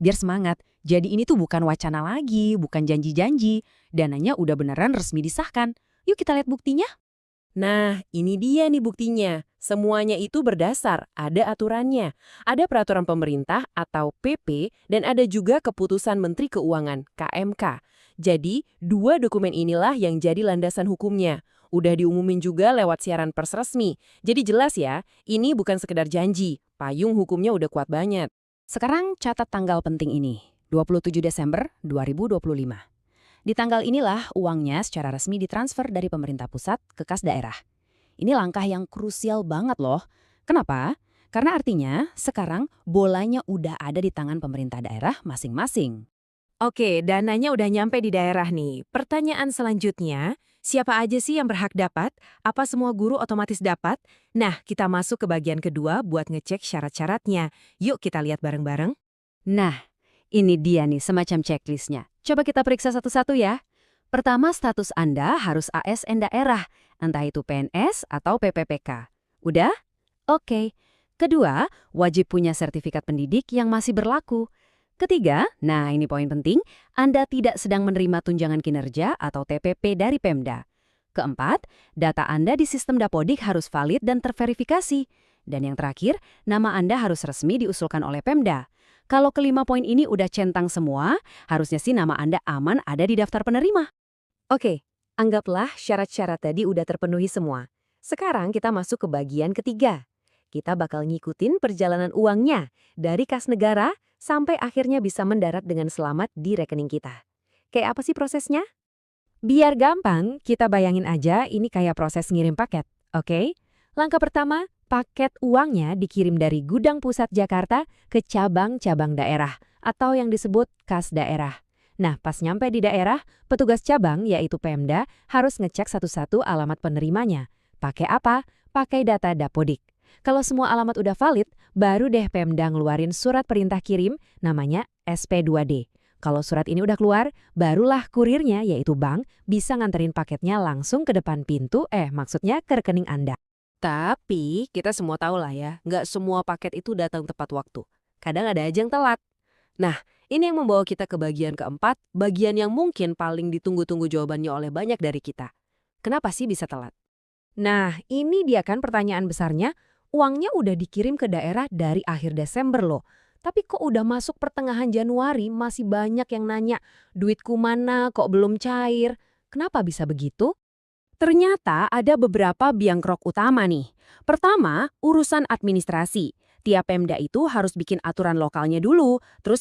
biar semangat. Jadi ini tuh bukan wacana lagi, bukan janji-janji. Dananya udah beneran resmi disahkan. Yuk kita lihat buktinya. Nah, ini dia nih buktinya. Semuanya itu berdasar, ada aturannya. Ada peraturan pemerintah atau PP, dan ada juga keputusan Menteri Keuangan, KMK. Jadi, dua dokumen inilah yang jadi landasan hukumnya. Udah diumumin juga lewat siaran pers resmi. Jadi jelas ya, ini bukan sekedar janji. Payung hukumnya udah kuat banget. Sekarang catat tanggal penting ini, 27 Desember 2025. Di tanggal inilah uangnya secara resmi ditransfer dari pemerintah pusat ke kas daerah. Ini langkah yang krusial banget loh. Kenapa? Karena artinya sekarang bolanya udah ada di tangan pemerintah daerah masing-masing. Oke, dananya udah nyampe di daerah nih. Pertanyaan selanjutnya, siapa aja sih yang berhak dapat? Apa semua guru otomatis dapat? Nah, kita masuk ke bagian kedua buat ngecek syarat-syaratnya. Yuk kita lihat bareng-bareng. Nah, ini dia nih semacam checklistnya. Coba kita periksa satu-satu ya. Pertama, status Anda harus ASN daerah, entah itu PNS atau PPPK. Udah? Oke. Kedua, wajib punya sertifikat pendidik yang masih berlaku. Ketiga, nah ini poin penting, Anda tidak sedang menerima tunjangan kinerja atau TPP dari Pemda. Keempat, data Anda di sistem Dapodik harus valid dan terverifikasi. Dan yang terakhir, nama Anda harus resmi diusulkan oleh Pemda. Kalau kelima poin ini udah centang semua, harusnya sih nama Anda aman ada di daftar penerima. Oke, anggaplah syarat-syarat tadi udah terpenuhi semua. Sekarang kita masuk ke bagian ketiga. Kita bakal ngikutin perjalanan uangnya dari kas negara sampai akhirnya bisa mendarat dengan selamat di rekening kita. Kayak apa sih prosesnya? Biar gampang, kita bayangin aja ini kayak proses ngirim paket, oke? Langkah pertama, paket uangnya dikirim dari gudang pusat Jakarta ke cabang-cabang daerah atau yang disebut kas daerah. Nah, pas nyampe di daerah, petugas cabang, yaitu Pemda, harus ngecek satu-satu alamat penerimanya. Pakai apa? Pakai data Dapodik. Kalau semua alamat udah valid, baru deh Pemda ngeluarin surat perintah kirim, namanya SP2D. Kalau surat ini udah keluar, barulah kurirnya, yaitu bank, bisa nganterin paketnya langsung ke depan pintu, maksudnya ke rekening Anda. Tapi, kita semua tahu lah ya, nggak semua paket itu datang tepat waktu. Kadang ada aja yang telat. Nah, ini yang membawa kita ke bagian keempat, bagian yang mungkin paling ditunggu-tunggu jawabannya oleh banyak dari kita. Kenapa sih bisa telat? Nah, ini dia kan pertanyaan besarnya, uangnya udah dikirim ke daerah dari akhir Desember loh. Tapi kok udah masuk pertengahan Januari masih banyak yang nanya, duitku mana kok belum cair? Kenapa bisa begitu? Ternyata ada beberapa biang kerok utama nih. Pertama, urusan administrasi. Tiap Pemda itu harus bikin aturan lokalnya dulu, terus